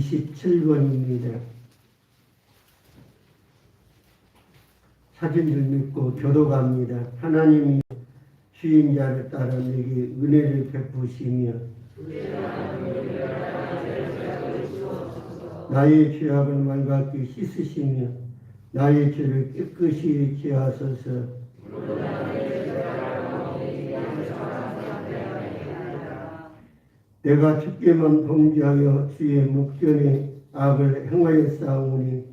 27번입니다. 사진을 믿고 교도갑니다. 하나님이 주인자를 따라 내게 은혜를 베푸시며 나의 죄악을 맑게 씻으시며 나의 죄를 깨끗이 제하소서. 내가 주께만 범죄하여 주의 목전에 악을 행하였사오니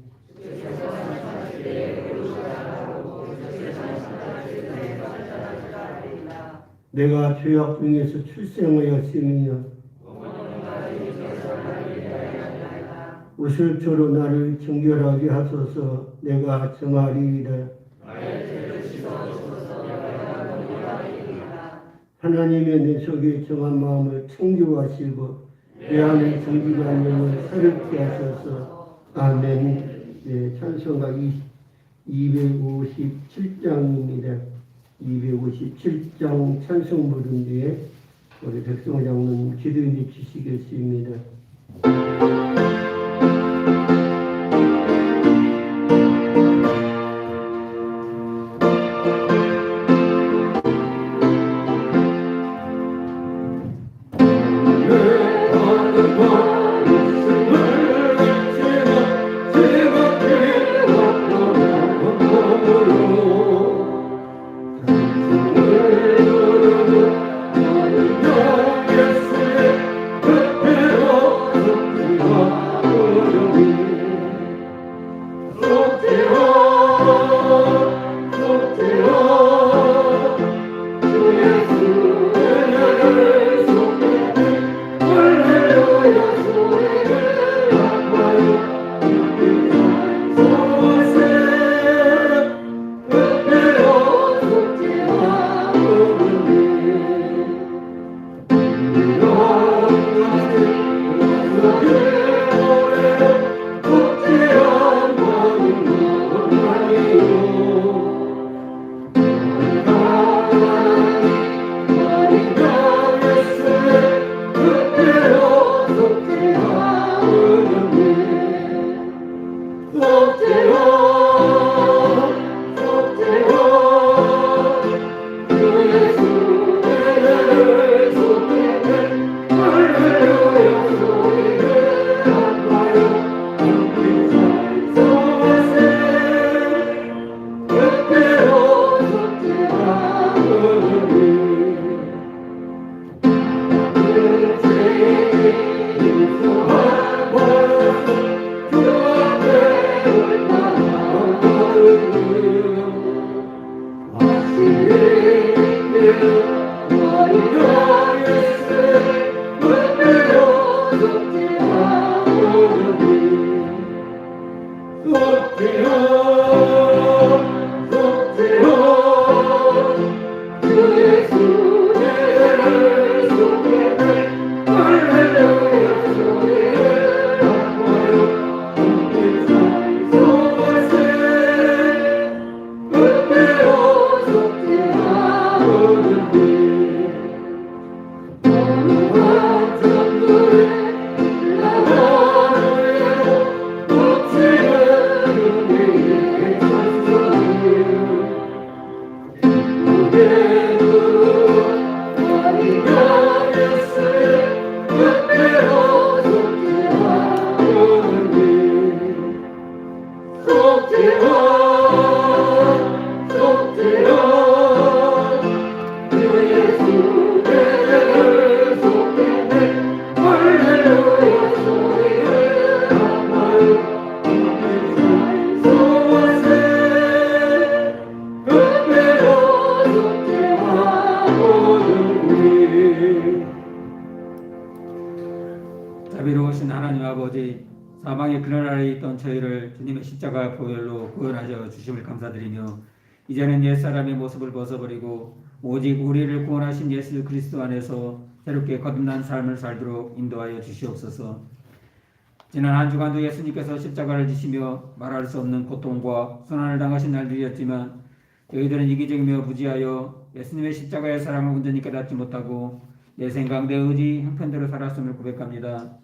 내가 죄악 중에서 출생하였으며 우슬초로 나를 정결하게 하소서. 내가 정하리이다. 하나님의 내 속에 정한 마음을 청교하시고 내 안에 정직한 영을 새롭게 하소서. 아멘. 네, 찬송가 257장입니다. 257장 찬송 부른 뒤에 우리 백성호 장로님 기도인해 주시겠습니다. 자비로우신 하나님 아버지, 사망의 그늘 아래에 있던 저희를 주님의 십자가 보혈로 구원하여 주심을 감사드리며 이제는 옛사람의 모습을 벗어버리고 오직 우리를 구원하신 예수 그리스도 안에서 새롭게 거듭난 삶을 살도록 인도하여 주시옵소서. 지난 한 주간도 예수님께서 십자가를 지시며 말할 수 없는 고통과 손한을 당하신 날들이었지만 저희들은 이기적이며 부지하여 예수님의 십자가의 사랑을 온전히 깨닫지 못하고 내 생각, 내 의지, 형편대로 살았음을 고백합니다.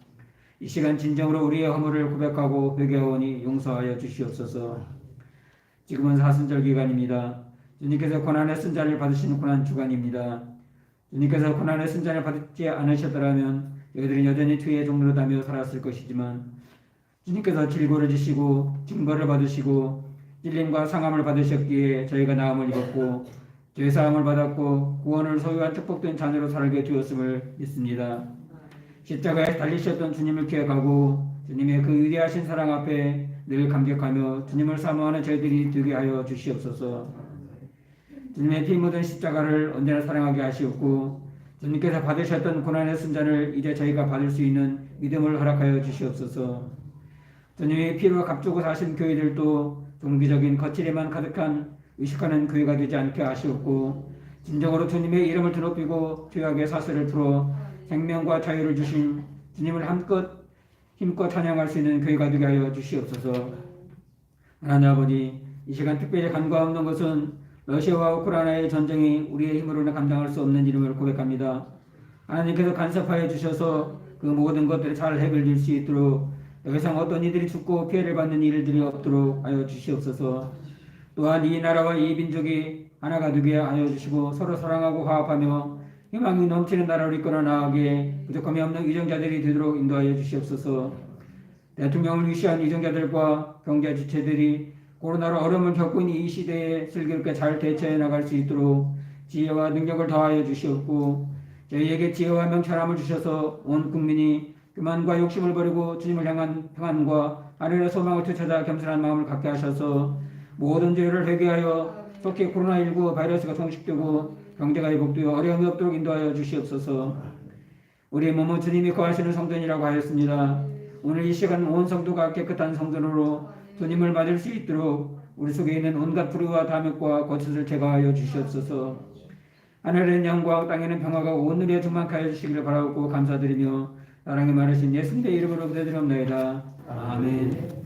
이 시간 진정으로 우리의 허물을 고백하고 회개하오니 용서하여 주시옵소서. 지금은 사순절 기간입니다. 주님께서 고난의 순잔을 받으시는 고난 주간입니다. 주님께서 고난의 순잔을 받지 않으셨더라면 저희들은 여전히 죄의 종로로 다며 살았을 것이지만 주님께서 질고를 지시고 징벌을 받으시고 찔림과 상함을 받으셨기에 저희가 나음을 입었고 죄사함을 받았고 구원을 소유한 축복된 자녀로 살게 되었음을 믿습니다. 십자가에 달리셨던 주님을 기억하고 주님의 그 위대하신 사랑 앞에 늘 감격하며 주님을 사모하는 저희들이 되게 하여 주시옵소서. 주님의 피 묻은 십자가를 언제나 사랑하게 하시옵고 주님께서 받으셨던 고난의 순잔을 이제 저희가 받을 수 있는 믿음을 허락하여 주시옵소서. 주님의 피로 값주고 사신 교회들도 종기적인 거칠에만 가득한 의식하는 교회가 되지 않게 하시옵고 진정으로 주님의 이름을 드높이고 죄악의 사슬을 풀어 생명과 자유를 주신 주님을 힘껏 찬양할 수 있는 교회가 되게 하여 주시옵소서. 하나님 아버지, 이 시간 특별히 간과 없는 것은 러시아와 우크라이나의 전쟁이 우리의 힘으로는 감당할 수 없는 이름을 고백합니다. 하나님께서 간섭하여 주셔서 그 모든 것들을 잘 해결될 수 있도록 더 이상 어떤 이들이 죽고 피해를 받는 일들이 없도록 하여 주시옵소서. 또한 이 나라와 이 민족이 하나가 되게 하여 주시고 서로 사랑하고 화합하며 희망이 넘치는 나라를 이끌어 나가게 부족함이 없는 위정자들이 되도록 인도하여 주시옵소서. 대통령을 위시한 위정자들과 경제 지체들이 코로나로 어려움을 겪고 있는 이 시대에 슬기롭게 잘 대처해 나갈 수 있도록 지혜와 능력을 더하여 주시옵고 저희에게 지혜와 명철함을 주셔서 온 국민이 교만과 욕심을 버리고 주님을 향한 평안과 하늘의 소망을 되찾아 겸손한 마음을 갖게 하셔서 모든 죄를 회개하여 특히 코로나19 바이러스가 종식되고 경제가 회복되어 어려움이 없도록 인도하여 주시옵소서. 우리의 몸은 주님이 거하시는 성전이라고 하였습니다. 오늘 이 시간 온 성도가 깨끗한 성전으로 주님을 맞을 수 있도록 우리 속에 있는 온갖 불의와 탐욕과 거짓을 제거하여 주시옵소서. 하늘에는 영광 땅에는 평화가 온누리에 충만하여 주시기를 바라고 감사드리며 사랑이 많으신 예수님의 이름으로 기도드리옵나이다. 아멘.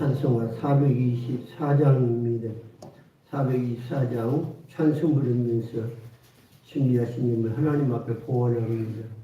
찬송가 424장입니다. 424장 찬송 부르면서 준비하신 님을 하나님 앞에 봉헌합니다.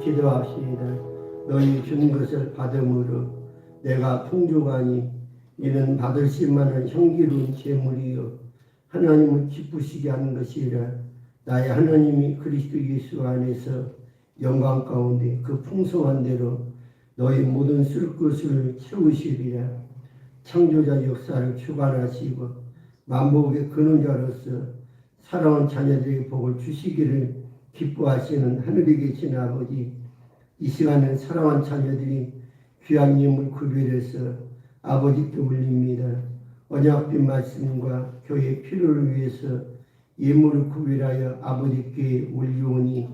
기도합시다. 너희 준 것을 받음으로 내가 풍족하니 이는 받을 수만한 향기로운 제물이요 하나님을 기쁘시게 하는 것이라. 나의 하나님이 그리스도 예수 안에서 영광 가운데 그 풍성한 대로 너희 모든 쓸 것을 채우시리라. 창조자 역사를 주관하시고 만복의 근원자로서 사랑하는 자녀들에게 복을 주시기를 기뻐하시는 하늘에 계신 아버지, 이 시간에 사랑하는 자녀들이 귀한 예물 구별해서 아버지께 올립니다. 언약된 말씀과 교회의 필요를 위해서 예물을 구별하여 아버지께 올리오니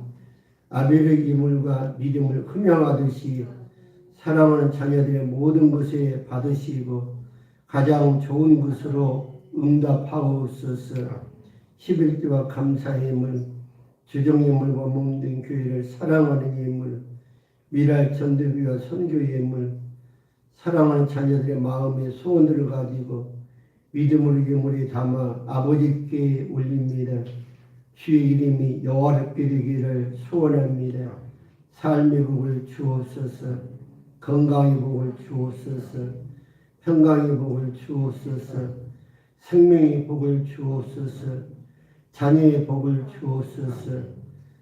아벨의 예물과 믿음을 흠양하듯이 사랑하는 자녀들의 모든 것에 받으시고 가장 좋은 것으로 응답하옵소서. 11조와 감사의 예물, 주정예물과 몸된 교회를 사랑하는 예물, 미랄 전도비와 선교의 예물, 사랑하는 자녀들의 마음의 소원들을 가지고 믿음을 예물에 담아 아버지께 올립니다. 주의 이름이 영화롭게 되기를 소원합니다. 삶의 복을 주옵소서, 건강의 복을 주옵소서, 평강의 복을 주옵소서, 생명의 복을 주옵소서, 자녀의 복을 주옵소서,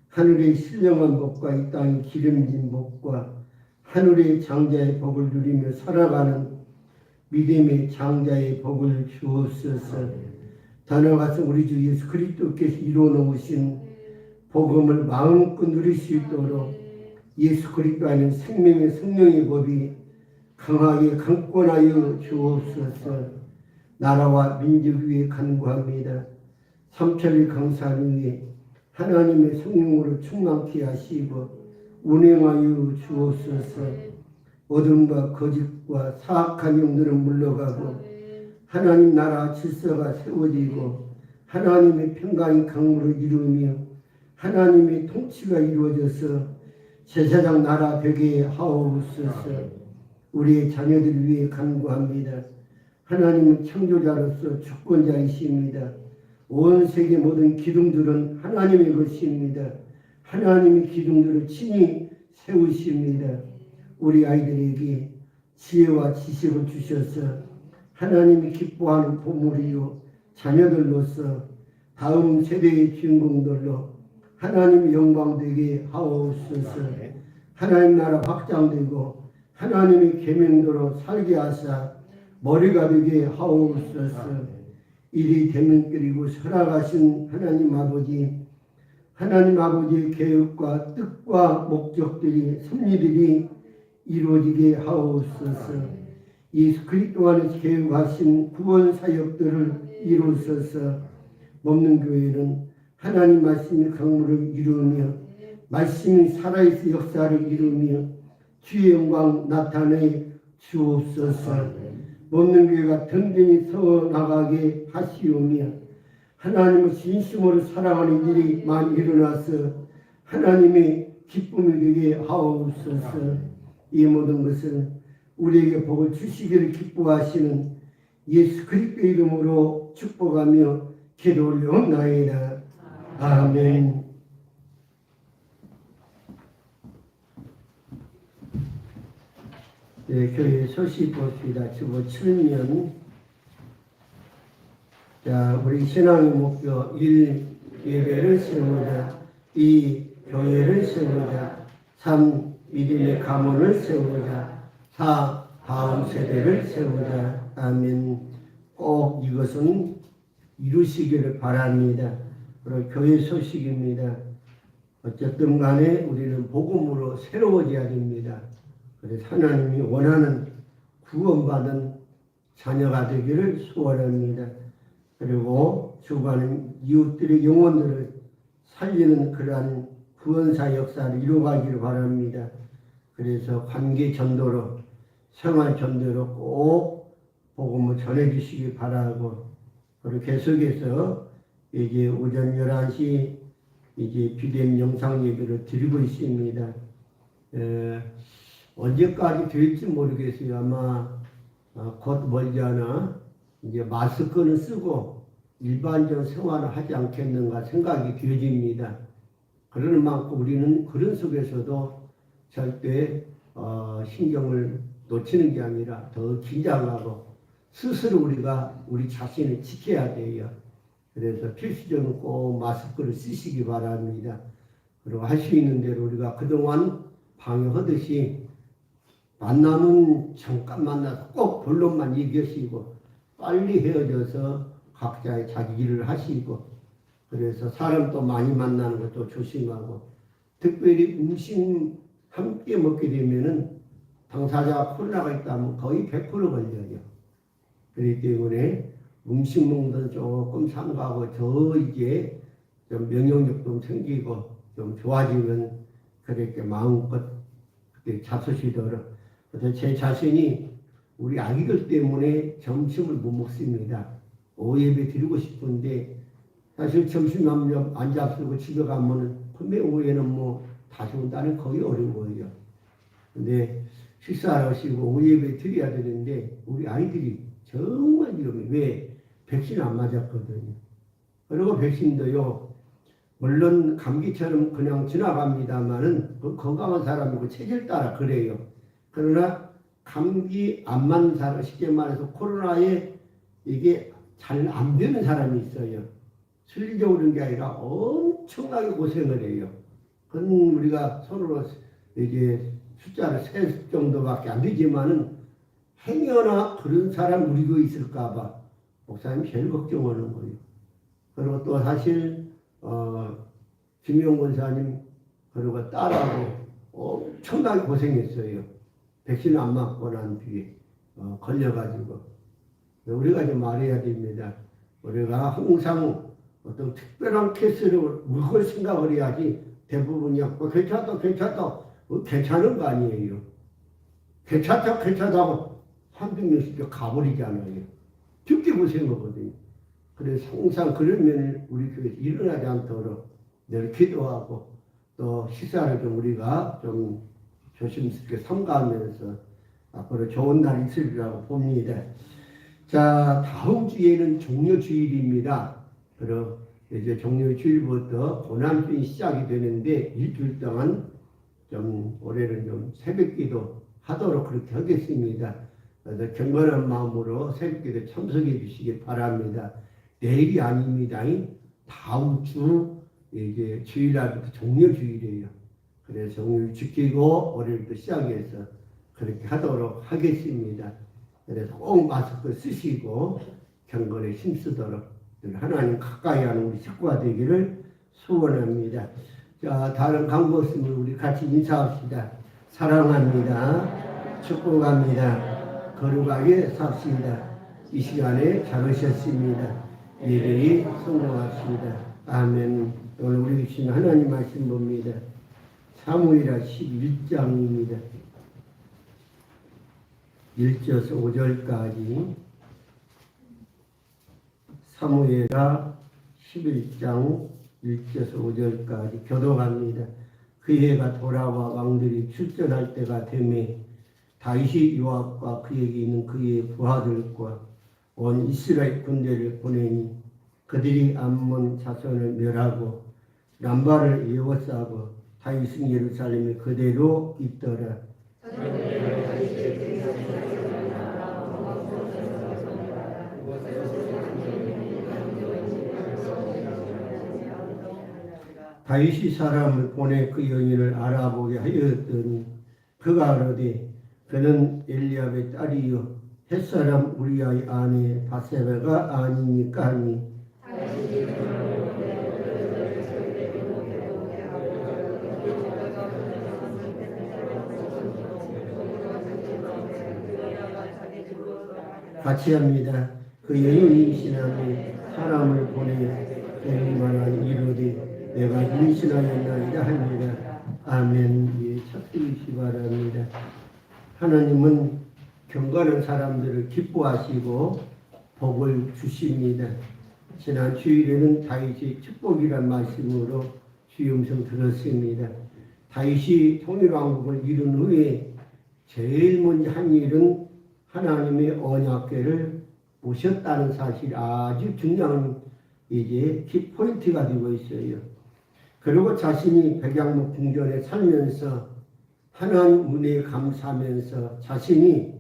하늘의 신령한 복과 이 땅의 기름진 복과 하늘의 장자의 복을 누리며 살아가는 믿음의 장자의 복을 주옵소서. 더 나아가서 우리 주 예수 그리스도께서 이루어 놓으신 복음을 마음껏 누릴 수 있도록 예수 그리스도 안에 생명의 성령의 법이 강하게 강권하여 주옵소서. 나라와 민족 위에 간구합니다. 삼천리 강산 위에 하나님의 성령으로 충만케 하시고 운행하여 주옵소서. 어둠과 거짓과 사악한 영들은 물러가고 하나님 나라 질서가 세워지고 하나님의 평강이 강물을 이루며 하나님의 통치가 이루어져서 제사장 나라 되게 하옵소서. 우리의 자녀들 위해 간구합니다. 하나님은 창조자로서 주권자이십니다. 온 세계 모든 기둥들은 하나님의 것입니다. 하나님의 기둥들을 친히 세우십니다. 우리 아이들에게 지혜와 지식을 주셔서 하나님이 기뻐하는 보물이요 자녀들로서 다음 세대의 주인공들로 하나님의 영광되게 하옵소서. 하나님 나라 확장되고 하나님의 계명대로 살게 하사 머리가 되게 하옵소서. 이리 대면끼리고 살아가신 하나님 아버지, 하나님 아버지의 계획과 뜻과 목적들이 섭리들이 이루어지게 하옵소서. 예수 그리스도 안에서 계획하신 구원 사역들을 이루소서. 먹는 교회는 하나님 말씀의 강물을 이루며 말씀이 살아있어 역사를 이루며 주의 영광 나타내 주옵소서. 먹는 교회가 든든히 서 나가게 하시오며 하나님을 진심으로 사랑하는 일이 많이 일어나서 하나님의 기쁨이 되게 하옵소서. 이 모든 것은 우리에게 복을 주시기를 기뻐하시는 예수 그리스도 이름으로 축복하며 기도 올려옵나이다. 아멘. 네, 교회 소식 봅시다. 주보 7년. 자, 우리 신앙의 목표 1. 예배를 세우자. 2. 교회를 세우자. 3. 믿음의 가문을 세우자. 4. 다음 세대를 세우자. 아멘. 꼭 이것은 이루시기를 바랍니다. 그리고 교회 소식입니다. 어쨌든 간에 우리는 복음으로 새로워져야 됩니다. 그래서 하나님이 원하는 구원받은 자녀가 되기를 소원합니다. 그리고 주관은 이웃들의 영혼들을 살리는 그러한 구원사 역사를 이루어가기를 바랍니다. 그래서 관계 전도로 생활 전도로 꼭 복음을 전해주시기 바라고, 그리고 계속해서 이제 오전 11시 이제 비대면 영상 예배를 드리고 있습니다. 언제까지 될지 모르겠어요. 아마 곧 멀지 않아 이제 마스크는 쓰고 일반적 생활을 하지 않겠는가 생각이 되어집니다. 그러는 만큼 우리는 그런 속에서도 절대 신경을 놓치는 게 아니라 더 긴장하고 스스로 우리가 우리 자신을 지켜야 돼요. 그래서 필수적으로 꼭 마스크를 쓰시기 바랍니다. 그리고 할 수 있는 대로 우리가 그동안 방역하듯이 만나면 잠깐 만나서 꼭 본론만 얘기하시고 빨리 헤어져서 각자의 자기 일을 하시고 그래서 사람 또 많이 만나는 것도 조심하고 특별히 음식 함께 먹게 되면은 당사자가 코로나가 있다면 거의 100% 걸려요. 그렇기 때문에 음식 먹는 건 조금 삼가하고 더 이제 좀 면역력 좀 생기고 좀 좋아지면 그렇게 마음껏 그렇게 잡수시도록. 그래서 제 자신이 우리 아기들 때문에 점심을 못 먹습니다. 오예배 드리고 싶은데 사실 점심 안 잡수고 집에 가면은 분명 오후에는 뭐 다시 온다는 거의 어려워요. 근데 식사를 하시고 오예배 드려야 되는데 우리 아이들이 정말 위험해. 왜? 백신 안 맞았거든요. 그리고 백신도요. 물론 감기처럼 그냥 지나갑니다만은 그 건강한 사람이고 체질 따라 그래요. 그러나 감기 안 맞는 사람, 쉽게 말해서 코로나에 이게 잘 안 되는 사람이 있어요. 실질적으로 그런 게 아니라 엄청나게 고생을 해요. 그건 우리가 서로 이제 숫자를 셀 정도밖에 안 되지만은 행여나 그런 사람 우리가 있을까봐 목사님 제일 걱정하는 거예요. 그리고 또 사실 김용 권사님 그리고 딸하고 엄청나게 고생했어요. 백신 안 맞고 난 뒤에 걸려가지고 우리가 좀 말해야 됩니다. 우리가 항상 어떤 특별한 케이스를 그걸 생각을 해야지 대부분이 괜찮다 괜찮은 거 아니에요. 괜찮다고 한두 명씩 가버리잖아요. 죽게 고생하거든요. 그래서 항상 그런 면을 우리 교회에서 일어나지 않도록 늘 기도하고 또 시사를 좀 우리가 좀 조심스럽게 삼가하면서 앞으로 좋은 날이 있으리라고 봅니다. 자, 다음 주에는 종료주일입니다. 그리고 이제 종료주일부터 고난주일 시작이 되는데 일주일 동안 좀 올해는 좀 새벽기도 하도록 그렇게 하겠습니다. 그래서 경건한 마음으로 새벽기도 참석해 주시기 바랍니다. 내일이 아닙니다. 다음 주 이제 주일날부터 종료주일이에요. 그래서 종료를 지키고 올해부터 시작해서 그렇게 하도록 하겠습니다. 그래서 꼭 마스크 쓰시고 경건에 힘쓰도록 하나님 가까이 하는 우리 식구가 되기를 소원합니다. 자, 다른 강구 없으면 우리 같이 인사합시다. 사랑합니다. 축복합니다. 거룩하게 삽시다. 이 시간에 잘 오셨습니다. 예배에 성공하십니다. 아멘. 오늘 우리 주신 하나님 말씀 봅니다. 사무엘하 11장입니다. 1절에서 5절까지 사무엘하 11장 1절에서 5절까지 교독합니다. 그 해가 돌아와 왕들이 출전할 때가 되매 다윗이 요압과 그에게 있는 그의 부하들과 온 이스라엘 군대를 보내니 그들이 암몬 자손을 멸하고 남발을 에워싸고 다윗은 예루살렘에 그대로 있더라. 다윗이 사람을 보내 그 여인을 알아보게 하였더니 그가 이르되 그는 엘리압의 딸이요 햇사람 우리아의 아내 바세바가 아니니까 하니 같이 합니다. 그 여인이 임신하며 사람을 보내 데리마라 이르되 내가 임신하였나이다 합니다. 아멘. 예, 찾으시기 바랍니다. 하나님은 경건한 사람들을 기뻐하시고 복을 주십니다. 지난 주일에는 다윗의 축복이란 말씀으로 주의 음성 들었습니다. 다윗이 통일왕국을 이룬 후에 제일 먼저 한 일은 하나님의 언약궤를 모셨다는 사실 아주 중요한 이제 키포인트가 되고 있어요. 그리고 자신이 백양목 궁전에 살면서 하나님 은혜에 감사하면서 자신이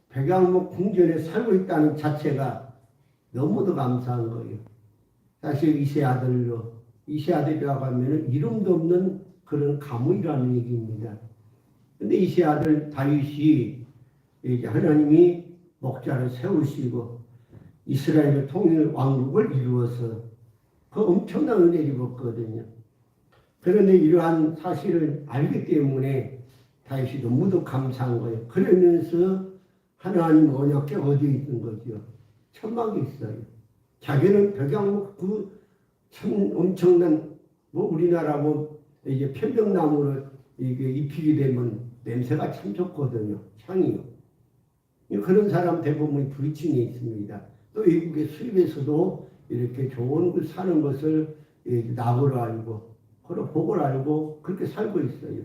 백양목 궁전에 살고 있다는 자체가 너무도 감사한 거예요. 사실 이세 아들이라고 하면 이름도 없는 그런 가문이라는 얘기입니다. 근데 이세 아들 다윗이 이제 하나님이 목자를 세우시고 이스라엘의 통일 왕국을 이루어서 그 엄청난 은혜를 입었거든요. 그런데 이러한 사실을 알기 때문에 다윗이 너무도 감사한 거예요. 그러면서 하나님 언약궤 어디에 있는 거죠? 천막에 있어요. 자기는 벽양 엄청난 우리나라 이제 편백나무를 이게 입히게 되면 냄새가 참 좋거든요. 향이요. 그런 사람 대부분이 불친에 있습니다. 또 외국의 수입에서도 이렇게 좋은 곳 사는 것을 낙으로 알고 그런 복을 알고 그렇게 살고 있어요.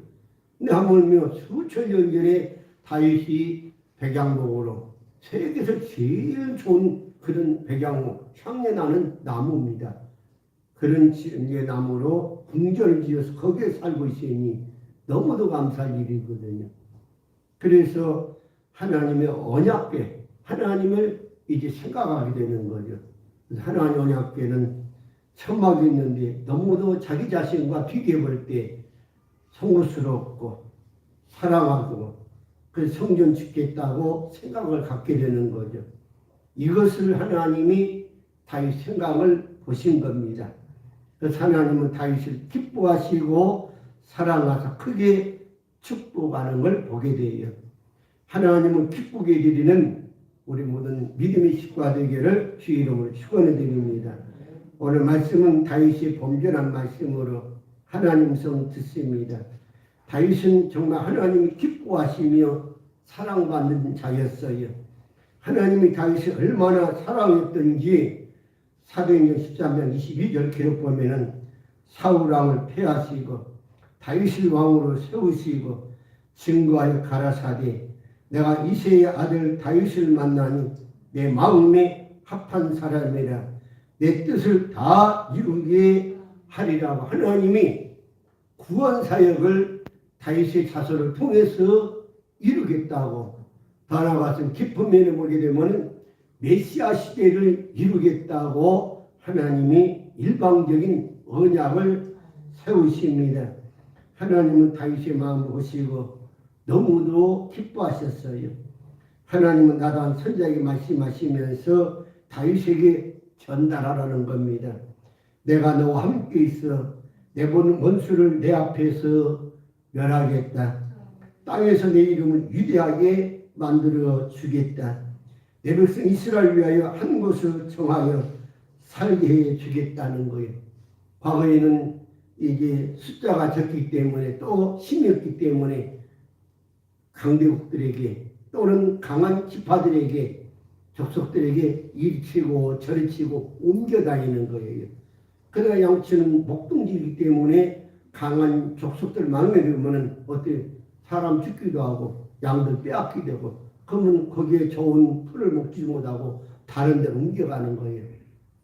근데 하물며 수천 년 전에 다윗이 백양목으로 세계에서 제일 좋은 그런 백양목 향내 나는 나무입니다. 그런 나무로 궁전을 지어서 거기에 살고 있으니 너무도 감사할 일이거든요. 그래서 하나님의 언약궤, 하나님을 이제 생각하게 되는 거죠. 하나님 언약궤는 천막이 있는데 너무도 자기 자신과 비교해 볼 때 송구스럽고 사랑하고 그래서 성전 짓겠다고 생각을 갖게 되는 거죠. 이것을 하나님이 다윗 생각을 보신 겁니다. 그래서 하나님은 다윗을 기뻐하시고 사랑하사 크게 축복하는 걸 보게 돼요. 하나님은 기쁘게 드리는 우리 모든 믿음의 식구가 되기를 주의 이름으로 축원해 드립니다. 오늘 말씀은 다윗이 범전한 말씀으로 하나님 성 듣습니다. 다윗은 정말 하나님이 기뻐하시며 사랑받는 자였어요. 하나님이 다윗을 얼마나 사랑했던지 사도행전 13장 22절 기록 보면은 사울 왕을 패하시고 다윗을 왕으로 세우시고 증거하여 가라사대 내가 이새의 아들 다윗을 만나니 내 마음에 합한 사람이라 내 뜻을 다 이루게 하리라고 하나님이 구원 사역을 다윗의 자손을 통해서 이루겠다고 더 나아가서 깊은 면에 보게 되면 메시아 시대를 이루겠다고 하나님이 일방적인 언약을 세우십니다. 하나님은 다윗의 마음을 보시고 너무도 기뻐하셨어요. 하나님은 나단 선지자에게 말씀하시면서 다윗에게 전달하라는 겁니다. 내가 너와 함께 있어 내 원수를 내 앞에서 멸하겠다. 땅에서 내 이름을 위대하게 만들어 주겠다. 내 백성 이스라엘 위하여 한 곳을 정하여 살게 해 주겠다는 거예요. 과거에는 이게 숫자가 적기 때문에 또 힘이 없기 때문에 강대국들에게 또는 강한 지파들에게 족속들에게 이리 치고 저리 치고 옮겨 다니는 거예요. 그러나 양치는 목동지이기 때문에 강한 족속들 막내 되면 어때 사람 죽기도 하고 양들 빼앗기도 되고 그러면 거기에 좋은 풀을 먹지 못하고 다른 데로 옮겨가는 거예요.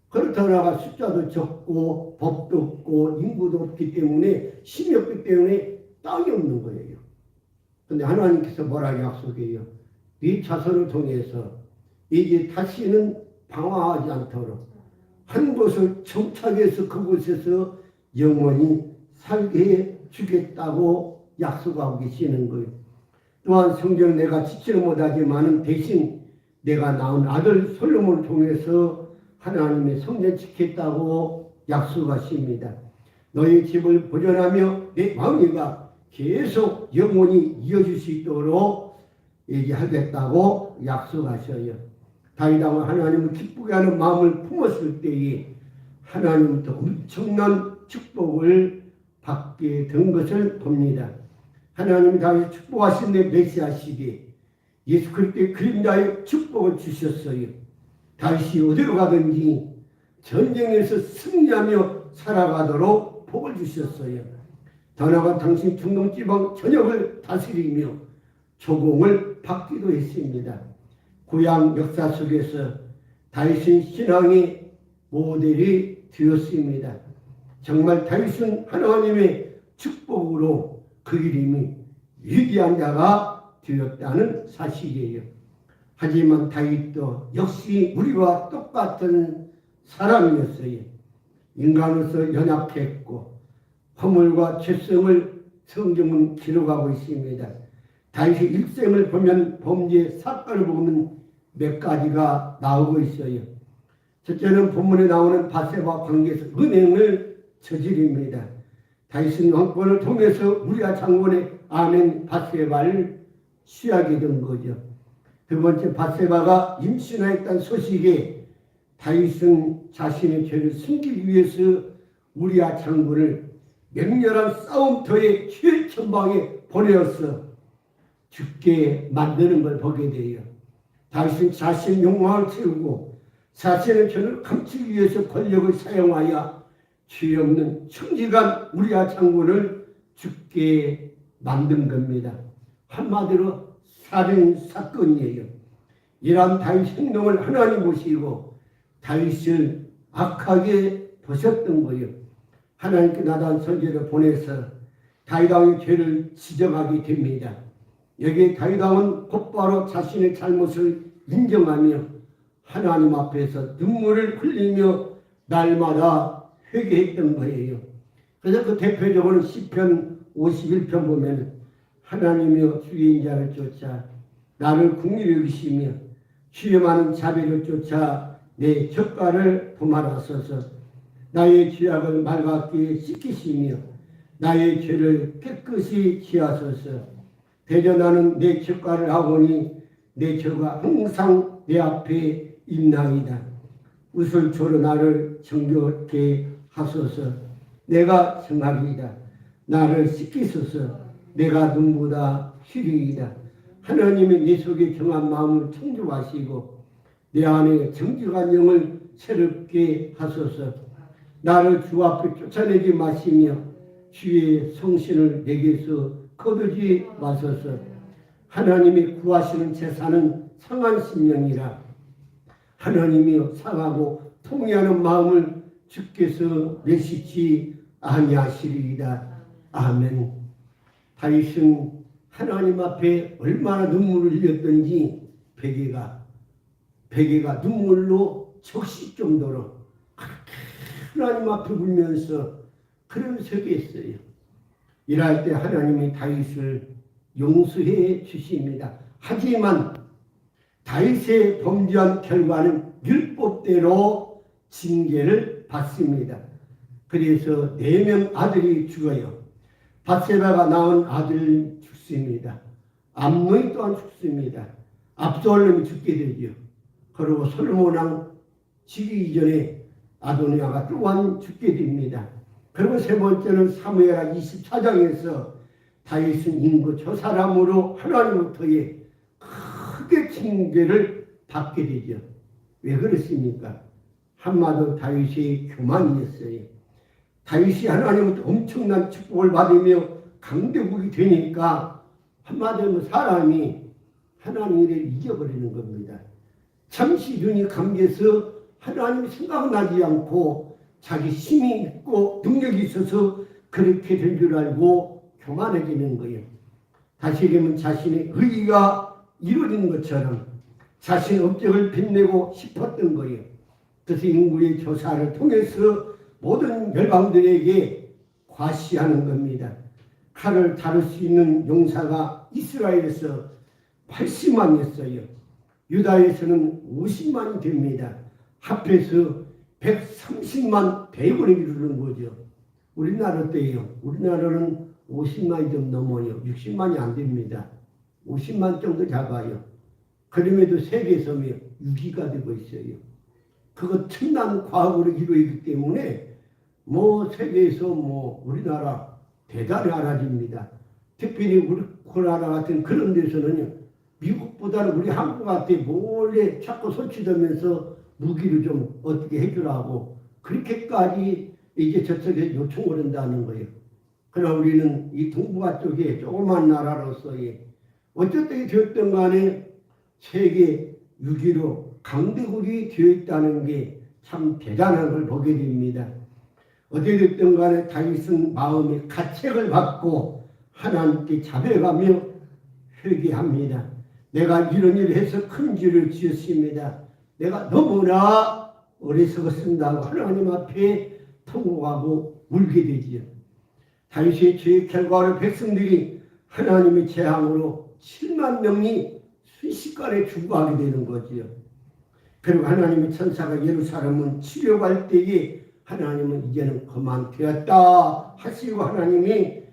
그렇다가 숫자도 적고 법도 없고 인구도 없기 때문에 힘이 없기 때문에 땅이 없는 거예요. 근데 하나님께서 뭐라고 약속해요? 네 자손을 통해서 이제 다시는 방황하지 않도록 한 곳을 정착해서 그곳에서 영원히 살게 해 주겠다고 약속하고 계시는 거예요. 또한 성경 내가 지치는 못하지만 대신 내가 낳은 아들 솔로몬을 통해서 하나님의 성전 지켰다고 약속하십니다. 너희 집을 보존하며 내 왕위가 계속 영원히 이어질 수 있도록 얘기하겠다고 약속하셔요. 다윗 왕은 하나님을 기쁘게 하는 마음을 품었을 때에 하나님부터 엄청난 축복을 받게 된 것을 봅니다. 하나님이 다윗을 축복하신 데 메시아 시대 예수 그리스도의 그림자의 축복을 주셨어요. 다윗이 어디로 가든지 전쟁에서 승리하며 살아가도록 복을 주셨어요. 더 나아가 당신 중동지방 전역을 다스리며 조공을 받기도 했습니다. 구약 역사 속에서 다윗은 신앙의 모델이 되었습니다. 정말 다윗은 하나님의 축복으로 그 이름이 위대한 자가 되었다는 사실이에요. 하지만 다윗도 역시 우리와 똑같은 사람이었어요. 인간으로서 연약했고 허물과 죄성을 성경은 기록하고 있습니다. 다윗의 일생을 보면 범죄 사건을 보면 몇 가지가 나오고 있어요. 첫째는 본문에 나오는 밧세바 관계에서 은행을 저지릅니다. 다윗은 왕권을 통해서 우리아 장군의 아내 밧세바를 취하게 된 거죠. 두 번째, 밧세바가 임신하였다는 소식에 다윗은 자신의 죄를 숨기기 위해서 우리아 장군을 맹렬한 싸움터의 최전방에 보내어서 죽게 만드는 걸 보게 돼요. 다윗은 자신의 욕망을 채우고 자신의 죄를 감추기 위해서 권력을 사용하여 죄 없는 청지간 우리아 장군을 죽게 만든 겁니다. 한마디로 살인 사건이에요. 이러한 다윗 행동을 하나님 보시고 다윗을 악하게 보셨던 거예요. 하나님께 나단 선지자를 보내서 다윗 왕의 죄를 지적하게 됩니다. 여기에 다윗 왕은 곧바로 자신의 잘못을 인정하며 하나님 앞에서 눈물을 흘리며 날마다 회개했던 거예요. 그래서 그 대표적으로 시편 51편 보면 하나님이여 주의 인자를 쫓아 나를 긍휼히 여기시며 주의 많은 자비를 쫓아 내 젓가를 범하라소서. 나의 죄악을 맑게 씻기시며 나의 죄를 깨끗이 지하소서. 대저 나는 내 젓가를 하오니 내 죄가 항상 내 앞에 있나이다. 우슬초로 나를 정결케 하소서. 내가 정하리이다. 나를 씻기소서. 내가 눈보다 희리이다. 하나님이 내 속에 정한 마음을 청정하시고 내 안에 정직한 영을 새롭게 하소서. 나를 주 앞에 쫓아내지 마시며 주의 성신을 내게서 거두지 마소서. 하나님이 구하시는 제사는 상한 심령이라. 하나님이여 상하고 통회하는 마음을 주께서 내시지 아니하시리이다. 아멘. 다윗은 하나님 앞에 얼마나 눈물을 흘렸던지 베개가 눈물로 적실 정도로 하나님 앞에 울면서 그런 설교했어요. 이럴 때 하나님이 다윗을 용서해 주십니다. 하지만 다윗의 범죄한 결과는 율법대로 징계를 받습니다. 그래서 4명 아들이 죽어요. 밧세바가 낳은 아들 죽습니다. 암논이 또한 죽습니다. 압살롬이 죽게 되죠. 그리고 솔로몬 왕 죽기 이전에 아도니아가 또한 죽게 됩니다. 그리고 세 번째는 사무엘하 24장에서 다윗은 인구 저 사람으로 하나님으로부터의 크게 징계를 받게 되죠. 왜 그렇습니까? 한마디로 다윗이 교만이었어요. 다윗이 하나님으로부터 엄청난 축복을 받으며 강대국이 되니까 한마디로 사람이 하나님을 잊어버리는 겁니다. 잠시 눈이 감겨서 하나님 생각나지 않고 자기 힘이 있고 능력이 있어서 그렇게 된 줄 알고 교만해지는 거예요. 다시 얘기하면 자신의 의의가 이루어진 것처럼 자신의 업적을 빛내고 싶었던 거예요. 그래서 인구의 조사를 통해서 모든 열방들에게 과시하는 겁니다. 칼을 다룰 수 있는 용사가 이스라엘에서 80만이었어요. 유다에서는 50만이 됩니다. 합해서 130만 대군이 이루는 거죠. 우리나라 때요. 우리나라는 50만이 좀 넘어요. 60만이 안 됩니다. 50만 정도 잡아요. 그럼에도 세계에서 6위가 되고 있어요. 그거 첨단 과학으로 이루어지기 때문에 세계에서 우리나라 대단히 알아집니다. 특별히 우리나라 같은 그런 데서는요. 미국보다는 우리 한국한테 몰래 자꾸 손치되면서 무기를 좀 어떻게 해주라고 그렇게까지 이제 저쪽에 요청을 한다는 거예요. 그러나 우리는 이 동북아 쪽에 조그만 나라로서의 어쨌든 되었던 간에 세계 6위로 강대국이 되어 있다는 게 참 대단한 걸 보게 됩니다. 어찌됐든 간에 다윗은 마음의 가책을 받고 하나님께 자백하며 회개합니다. 내가 이런 일을 해서 큰 죄를 지었습니다. 내가 너무나 어리석었습니다. 하나님 앞에 통곡하고 울게 되지요. 다윗의 죄의 결과로 백성들이 하나님의 재앙으로 7만 명이 순식간에 죽어가게 되는 거지요. 그리고 하나님의 천사가 예루살렘은 치려갈 때에 하나님은 이제는 그만되었다 하시고 하나님이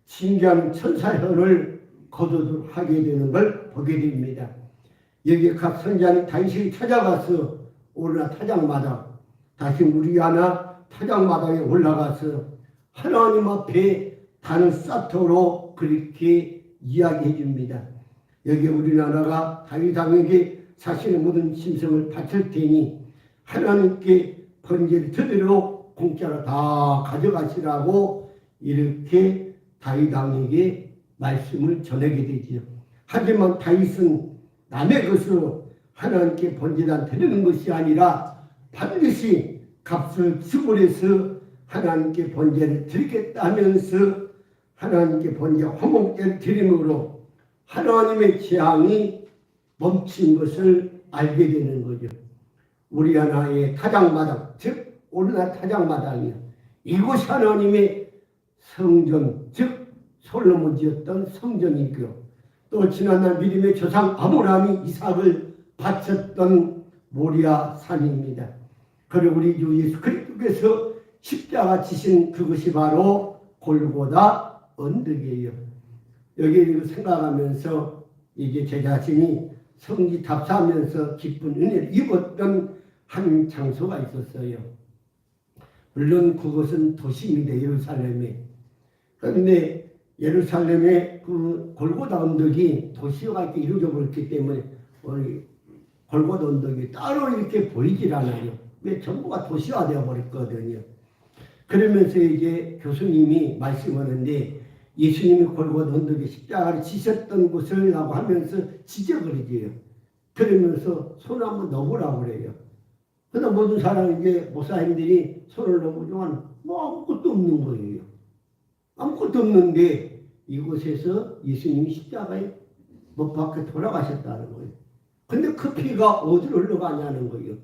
징계하는 천사현을 거두도록 하게 되는 걸 보게 됩니다. 여기에 각 선지자는 다윗이 찾아가서 오르나 타작마당, 다시 무리아나 타작마당에 올라가서 하나님 앞에 단을 쌓도록 그렇게 이야기해 줍니다. 여기 우리나라가 다윗 왕에게 자신의 모든 짐승을 바칠 테니 하나님께 번제를 드리도록 공짜로 다 가져가시라고 이렇게 다윗 왕에게 말씀을 전하게 되지요. 하지만 다윗은 남의 것으로 하나님께 번제단 드리는 것이 아니라 반드시 값을 지불해서 하나님께 번제를 드리겠다면서 하나님께 번제 화목제를 드림으로 하나님의 재앙이 멈춘 것을 알게 되는 거죠. 우리 하나의 타작마당, 즉 오르나 타작마당이요. 이곳이 하나님의 성전, 즉 솔로몬 지었던 성전이고요. 또 지난날 믿음의 조상 아브라함이 이삭을 바쳤던 모리아 산입니다. 그리고 우리 주 예수 그리스도께서 십자가 지신 그것이 바로 골고다 언덕이에요. 여기에 생각하면서 이제 제 자신이 성지 답사하면서 기쁜 은혜를 입었던 한 장소가 있었어요. 물론 그것은 도시입니다. 예루살렘에. 그런데 예루살렘의 그 골고다 언덕이 도시와 이렇게 이루어져 버렸기 때문에 골고다 언덕이 따로 이렇게 보이질 않아요. 왜 전부가 도시화되어 버렸거든요. 그러면서 이제 교수님이 말씀하는데 예수님이 골고다 언덕에 십자가를 지셨던 곳을 라고 하면서 지적을 해요. 그러면서 손 한번 넣어보라고 그래요. 그러다 모든 사람 이제 목사님들이 손을 넣어보지만 뭐 아무것도 없는 거예요. 아무것도 없는데 이곳에서 예수님이 십자가에 못 박혀 돌아가셨다는 거예요. 근데 그 피가 어디로 흘러가냐는 거예요.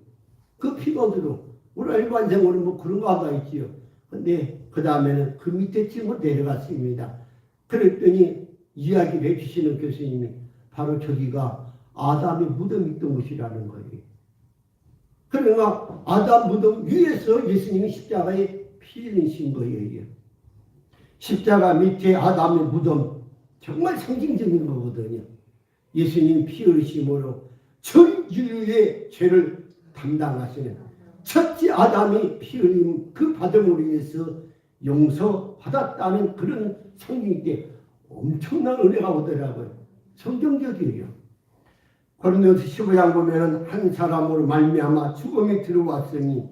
그 피가 어디로? 우리 일반적으로 뭐 그런 거 하다 있지요. 근데 그 다음에는 그 밑에 층으로 내려갔습니다. 그랬더니 이야기를 해주시는 교수님이 바로 저기가 아담의 무덤이 있던 곳이라는 거예요. 그러니까 아담 무덤 위에서 예수님이 십자가에 피 흘리신 거예요. 십자가 밑에 아담의 무덤, 정말 상징적인 거거든요. 예수님 피 흘리심으로 전 인류의 죄를 담당하시는 첫째 아담이 피 흘림 그 받음으로 인해서 용서받았다는 그런 성경인데 엄청난 은혜가 오더라고요. 성경적이에요. 고린도서 15장 보면은 한 사람으로 말미암아 죽음이 들어왔으니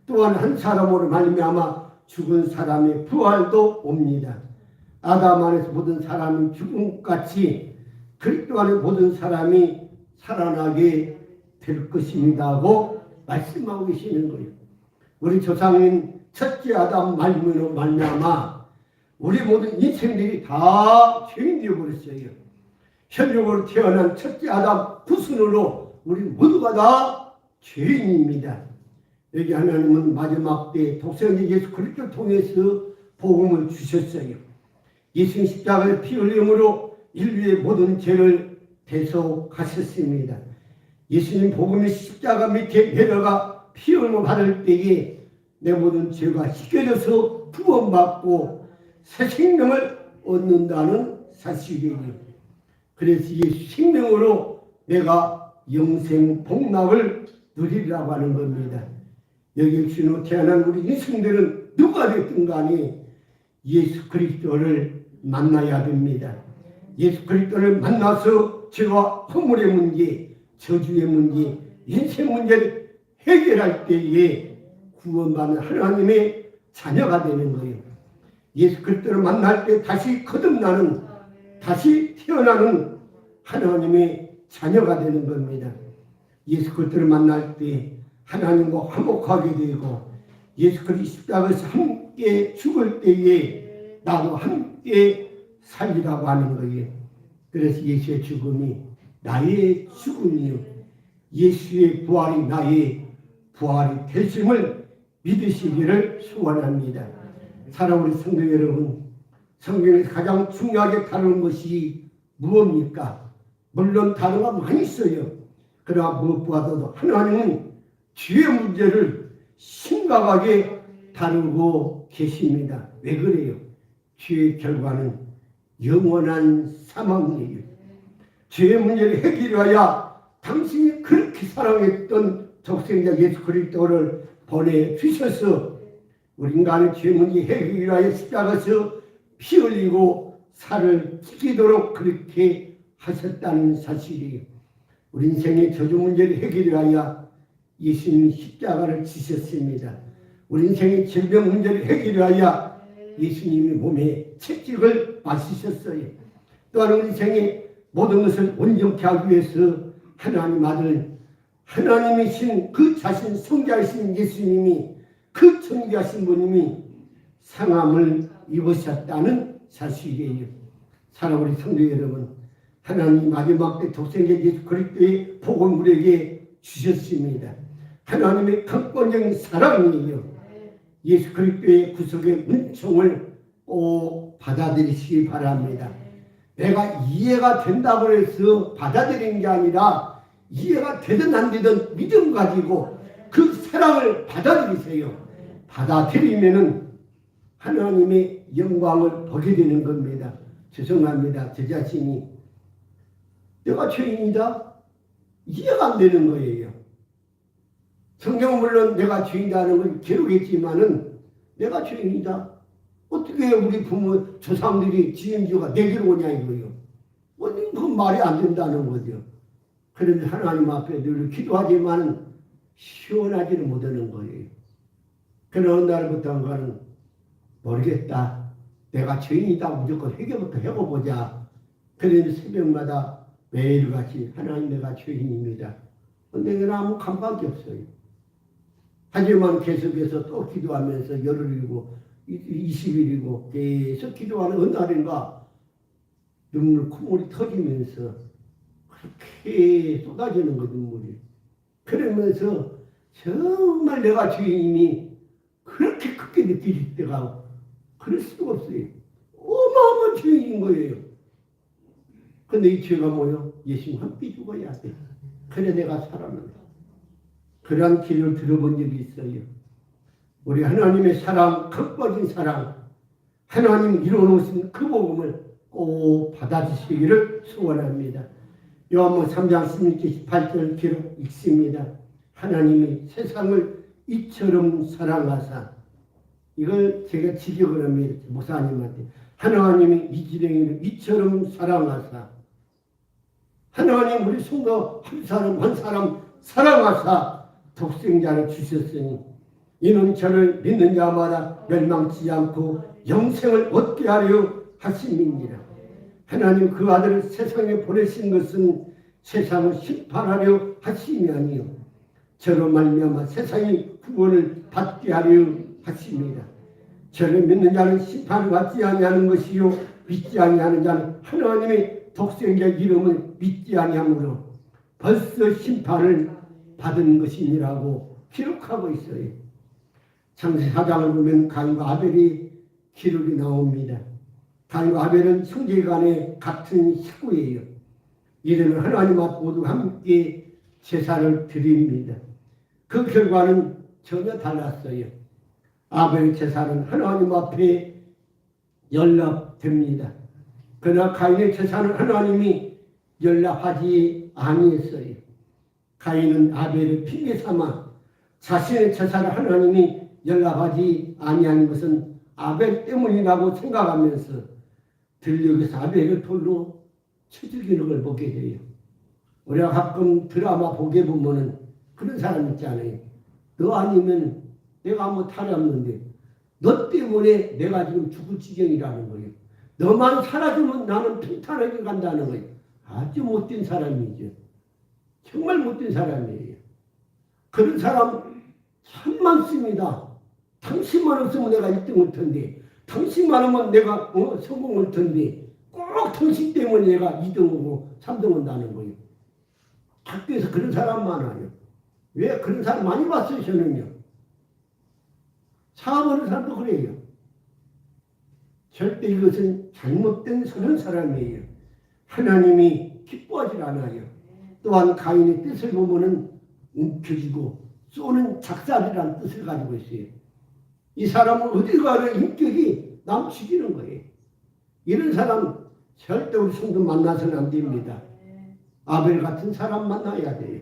또한 한 사람으로 말미암아 죽은 사람의 부활도 옵니다. 아담 안에서 모든 사람이 죽음같이 그리스도 안에 모든 사람이 살아나게 될 것입니다 하고 말씀하고 계시는 거예요. 우리 조상인 첫째 아담 말미로 말미암아 우리 모든 인생들이 다 죄인 되어버렸어요. 혈육으로 태어난 첫째 아담 후손으로 우리 모두가 다 죄인입니다. 여기 하나님은 마지막 때 독생자 예수 그리스도를 통해서 복음을 주셨어요. 예수님 십자가의 피 흘림으로 인류의 모든 죄를 대속하셨습니다. 예수님 복음의 십자가 밑에 내려가 피 흘림을 받을 때에 내 모든 죄가 씻겨져서 구원받고 새 생명을 얻는다는 사실이에요. 그래서 이 생명으로 내가 영생 복락을 누리라고 하는 겁니다. 여기 주로 태어난 우리 인생들은 누가 됐든 간에 예수 그리스도를 만나야 됩니다. 예수 그리스도를 만나서 죄와 허물의 문제, 저주의 문제, 인생 문제를 해결할 때에 구원받는 하나님의 자녀가 되는 거예요. 예수 그리스도를 만날 때 다시 거듭나는, 다시 태어나는 하나님의 자녀가 되는 겁니다. 예수 그리스도를 만날 때 하나님과 화목하게 되고 예수 그리스도 십자가에서 함께 죽을 때에 나도 함께 살리라고 하는 거예요. 그래서 예수의 죽음이 나의 죽음이요 예수의 부활이 나의 부활이 되심을 믿으시기를 소원합니다. 사랑하는 우리 성도 여러분, 성경에서 가장 중요하게 다루는 것이 무엇입니까? 물론 단어가 많이 있어요. 그러나 무엇보다도 하나님은 죄의 문제를 심각하게 다루고 계십니다. 왜 그래요? 죄의 결과는 영원한 사망이에요. 죄의 문제를 해결하여 당신이 그렇게 사랑했던 독생자 예수 그리스도를 보내주셔서 우리 인간의 죄 문제 해결하여 십자가에서 피 흘리고 살을 지키도록 그렇게 하셨다는 사실이에요. 우리 인생의 저주 문제를 해결하여 예수님이 십자가를 지셨습니다. 우리 인생의 질병 문제를 해결하여 예수님이 몸에 채찍을 맞으셨어요. 또한 우리 인생의 모든 것을 온전케 하기 위해서 하나님 아들 하나님이신 그 자신 성자이신 예수님이 그 존귀하신 분님이 상함을 입으셨다는 사실이에요. 사랑하는 우리 성도 여러분, 하나님 마지막 때 독생자 예수 그리스도의 복을 우리에게 주셨습니다. 하나님의 강권적인 사랑이에요. 예수 그리스도의 구속의 은총을 꼭 받아들이시기 바랍니다. 내가 이해가 된다고 해서 받아들이는 게 아니라 이해가 되든 안 되든 믿음 가지고 그 사랑을 받아들이세요. 받아들이면은 하나님의 영광을 보게 되는 겁니다. 죄송합니다. 제 자신이 내가 죄인이다? 이해가 안 되는 거예요. 성경은 물론 내가 죄인이라는 걸 기록했지만은 내가 죄인이다. 어떻게 우리 부모 조상들이 지은주가 내게로 오냐 이거요. 그건 말이 안 된다는 거죠. 그런데 하나님 앞에 늘 기도하지만 시원하지는 못하는 거예요. 그러나 어느 날부터는 모르겠다. 내가 죄인이다. 무조건 회개부터 해보자. 그래서 새벽마다 매일같이 하나님 내가 죄인입니다. 내게는 아무 감각이 없어요. 하지만 계속해서 또 기도하면서 열흘이고 20일이고 계속 기도하는 어느 날인가 눈물 콧물이 터지면서 그렇게 쏟아지는 거 눈물이. 그러면서 정말 내가 죄인이 그렇게 크게 느껴질 때가 그럴 수가 없어요. 어마어마한 죄인인 거예요. 근데 이 죄가 뭐요? 예수님 함께 죽어야 돼. 그래 내가 살아난다. 그러한 길을 들어본 적이 있어요. 우리 하나님의 사랑, 극적인 사랑, 하나님 이루어놓으신 그 복음을 꼭 받아주시기를 소원합니다. 요한복음 3장 16절 18절 기록 읽습니다. 하나님이 세상을 이처럼 사랑하사, 이걸 제가 지적을 합니다. 목사님한테. 하나님이 이 지령이를 이처럼 사랑하사, 하나님 우리 성도 한 사람 사랑하사 독생자를 주셨으니 이는 저를 믿는 자마다 멸망치 않고 영생을 얻게 하려 하심이니라. 하나님 그 아들을 세상에 보내신 것은 세상을 심판하려 하심이 아니요 저로 말미암아 세상이 구원을 받게 하려 하심이라. 저를 믿는 자는 심판을 받지 아니하는 것이요 믿지 아니하는 자는 하나님의 독생자 이름을 믿지 아니하므로 벌써 심판을 받은 것이니라고 기록하고 있어요. 창세기 4장을 보면 가인과 아벨이 기록이 나옵니다. 가인과 아벨은 형제간의 같은 식구예요. 이들은 하나님 앞 모두 함께 제사를 드립니다. 그 결과는 전혀 달랐어요. 아벨의 제사는 하나님 앞에 연락됩니다. 그러나 가인의 제사는 하나님이 연락하지 아니했어요. 가인은 아벨을 핑계 삼아 자신의 제사를 하나님이 연락하지 아니하는 것은 아벨 때문이라고 생각하면서 들녘에서 아벨을 돌로 쳐 죽이는 걸 보게 돼요. 우리가 가끔 드라마 보게 보면은 그런 사람 있잖아요. 너 아니면 내가 뭐 탈없는데 너 때문에 내가 지금 죽을 지경이라는 거예요. 너만 사라지면 나는 평탄하게 간다는 거예요. 아주 못된 사람이죠. 정말 못된 사람이에요. 그런 사람 참 많습니다. 당신만 없으면 내가 1등을 텐데, 당신만 하면 내가 성공할 텐데, 꼭 당신 때문에 내가 2등하고 3등을 나는 거예요. 학교에서 그런 사람 많아요. 왜 그런 사람 많이 봤어요, 저는요. 사업하는 사람도 그래요. 절대 이것은 잘못된 그런 사람이에요. 하나님이 기뻐하지 않아요. 또한 가인의 뜻을 보면은 움켜쥐고 쏘는 작살이라는 뜻을 가지고 있어요. 이 사람은 어디 가나 인격이 남 죽이는 거예요. 이런 사람 절대 우리 성도 만나서는 안 됩니다. 아벨 같은 사람 만나야 돼요.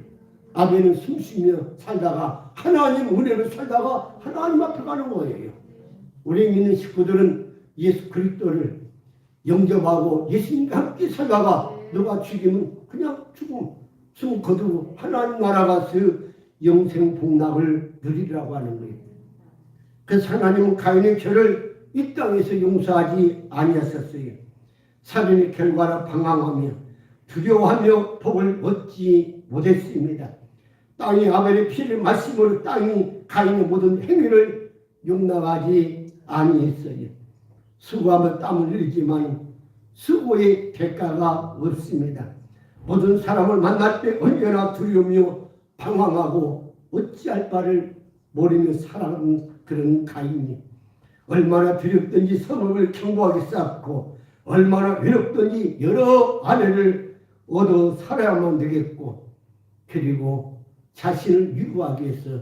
아벨은 숨쉬며 살다가 하나님 은혜로 살다가 하나님 앞에 가는 거예요. 우리 믿는 식구들은 예수 그리스도를 영접하고 예수님과 함께 살다가 누가 죽이면 그냥 숨 거두고 하나님 나라 가서 영생 복락을 누리라고 하는 거예요. 그래서 하나님은 가인의 죄를 이 땅에서 용서하지 아니하셨어요. 살인의 결과를 방황하며 두려워하며 복을 얻지 못했습니다. 땅이 아벨의 피를 마심으로 땅이 가인의 모든 행위를 용납하지 아니했어요. 수고하며 땀을 흘리지만 수고의 대가가 없습니다. 모든 사람을 만날 때 언제나 두려우며 방황하고 어찌할 바를 모르며 살아가는 그런 가인이 얼마나 두렵든지 성읍을 견고하게 쌓고 얼마나 외롭든지 여러 아내를 얻어 살아야만 되겠고 그리고 자신을 위로하기 위해서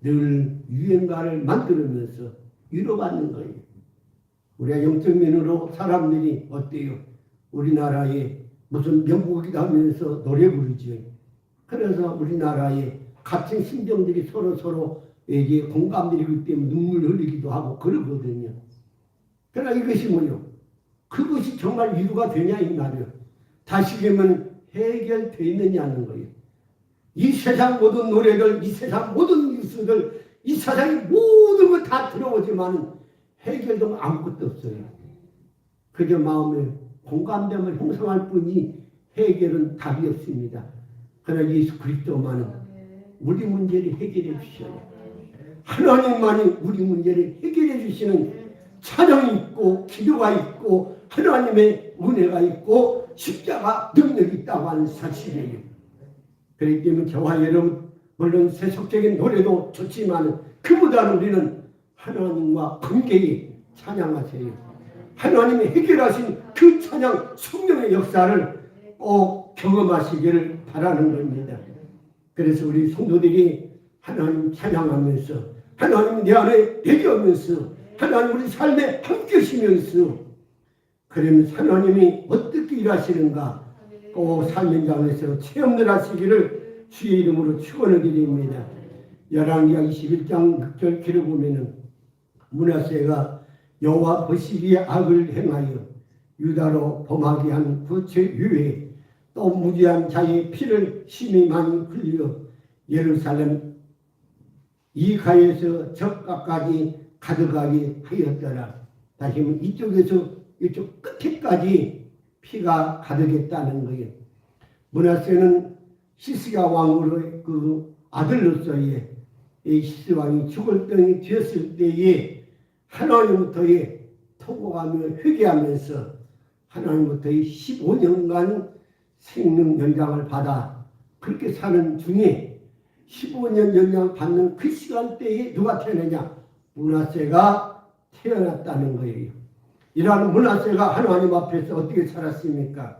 늘 유행가를 만들면서 위로받는 거예요. 우리가 영적 면으로 사람들이 어때요? 우리나라에 무슨 명곡이다 하면서 노래 부르죠. 그래서 우리나라에 같은 심정들이 서로에게 공감되기 때문에 눈물 흘리기도 하고 그러거든요. 그러나 이것이 뭐요? 그것이 정말 위로가 되냐 이 말이요. 다시금은 해결되어 있느냐는 거예요. 이 세상 모든 노래들, 이 세상 모든 뉴스들, 이 세상의 모든 걸 다 들어보지만 해결도 아무것도 없어요. 그저 마음에 공감됨을 형성할 뿐이 해결은 답이 없습니다. 그러나 예수 그리스도만은 우리 문제를 해결해 주셔요. 하나님만이 우리 문제를 해결해 주시는 찬양이 있고 기도가 있고 하나님의 은혜가 있고 십자가 능력이 있다고 하는 사실이에요. 그렇기 때문에 저와 여러분 물론 세속적인 노래도 좋지만 그보다는 우리는 하나님과 관계에 찬양하세요. 하나님이 해결하신 그 찬양 성령의 역사를 꼭 경험하시기를 바라는 겁니다. 그래서 우리 성도들이 하나님 찬양하면서 하나님 내 안에 내려오면서 하나님 우리 삶에 함께 하시면서 그러면서 하나님이 어떻게 일하시는가 꼭 삶의 장에서 체험을 하시기를 주의 이름으로 축원을 드립니다. 열왕기하 21장 6절 기를 보면은 므낫세가 여호와 보시기에 악을 행하여 유다로 범하게 한 그 죄 위에 또 무지한 자의 피를 심히 많이 흘려 예루살렘 이가에서 적가까지 가득하게 하였더라. 다시 한번 이쪽에서 이쪽 끝에까지 피가 가득했다는 거예요. 므낫세는 시스기야 왕으로 그 아들로서의 이 시스 왕이 죽을 병이 되었을 때에 하나님부터의 토고하며 회개하면서 하나님부터의 15년간 생명 연장을 받아 그렇게 사는 중에 15년 연장 받는 그 시간대에 누가 태어나냐? 므낫세가 태어났다는 거예요. 이러한 므낫세가 하나님 앞에서 어떻게 살았습니까?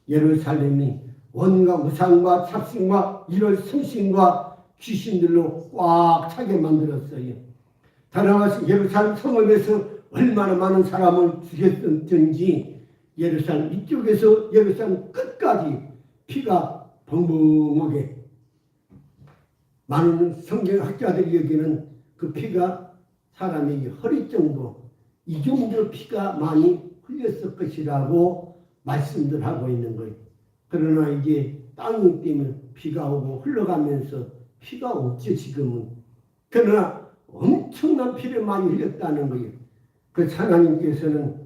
예루살렘이 원과 우상과 잡신과 이런 성신과 귀신들로 꽉 차게 만들었어요. 다나와서 예루살렘 성읍에서 얼마나 많은 사람을 죽였던지 예루살렘 이쪽에서 예루살렘 끝까지 피가 벙벙하게 많은 성경학자들이 여기는 그 피가 사람에게 허리 정도 이 정도 피가 많이 흘렸을 것이라고 말씀들 하고 있는 거예요. 그러나 이제 땅이 때문에 비가 오고 흘러가면서 피가 없죠 지금은. 그러나 엄청난 피를 많이 흘렸다는 거예요. 그 하나님께서는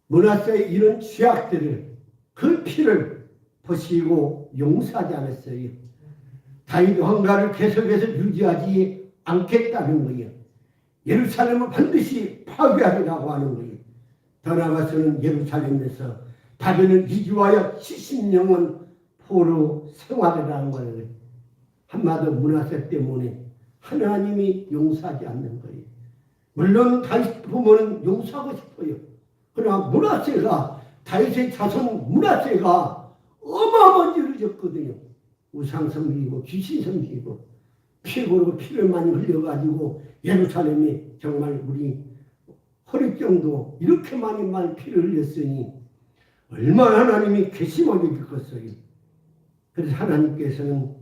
므낫세의 이런 죄악들을 그 피를 보시고 용서하지 않았어요. 다윗 왕가를 계속해서 유지하지 않겠다는 거예요. 예루살렘을 반드시 파괴하리라고 하는 거예요. 더 나아가서는 예루살렘에서 바벨을 이주하여 70년은 포로 생활이라는 거예요. 한마디로 므낫세 때문에 하나님이 용서하지 않는 거예요. 물론 다윗 부모는 용서하고 싶어요. 그러나 므낫세가 다윗의 자손 므낫세가 어마어마한 일을 졌거든요. 우상 섬기고 귀신 섬기고 피 고르고 피를 많이 흘려가지고 예루살렘이 정말 우리 허리 정도 이렇게 많이 피를 흘렸으니 얼마나 하나님이 괘씸하게 겪었어요. 그래서 하나님께서는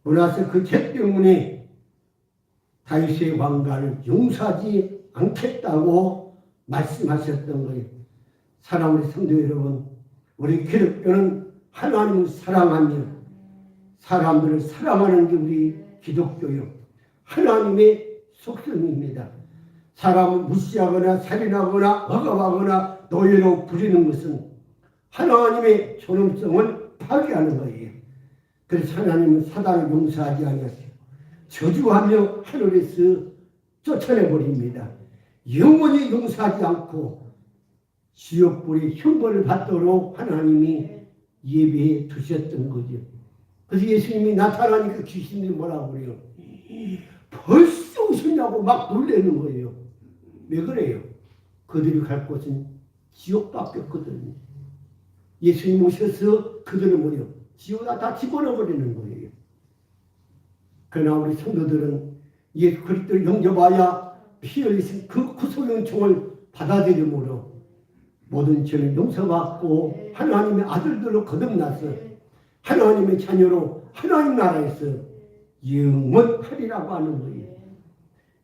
므낫세 그 죄 때문에 다윗의 왕가를 용서하지 않겠다고 말씀하셨던 거예요. 사랑하는 성도 여러분, 우리 기독교는 하나님을 사랑하며 사람들을 사랑하는 게 우리 기독교요. 하나님의 속성입니다. 사람을 무시하거나 살인하거나 억압하거나 노예로 부리는 것은 하나님의 존엄성을 파괴하는 거예요. 그래서 하나님은 사단을 용서하지 아니하시고 저주하며 하늘에서 쫓아내버립니다. 영원히 용서하지 않고 지옥불의 형벌을 받도록 하나님이 예비해 두셨던 거죠. 그래서 예수님이 나타나니까 귀신들이 뭐라고 그래요? 벌써 오셨냐고 막 놀라는 거예요. 왜 그래요? 그들이 갈 곳은 지옥밖에 없거든요. 예수님 오셔서 그들을 뭐요? 지옥에 다 집어넣어버리는 거예요. 그러나 우리 성도들은 예수 그리스도를 영접하여 피 흘리신 그 구속의 은총을 받아들임으로 모든 죄는 용서받고 하나님의 아들들로 거듭나서 하나님의 자녀로 하나님 나라에서 영원하리라고 하는 거예요.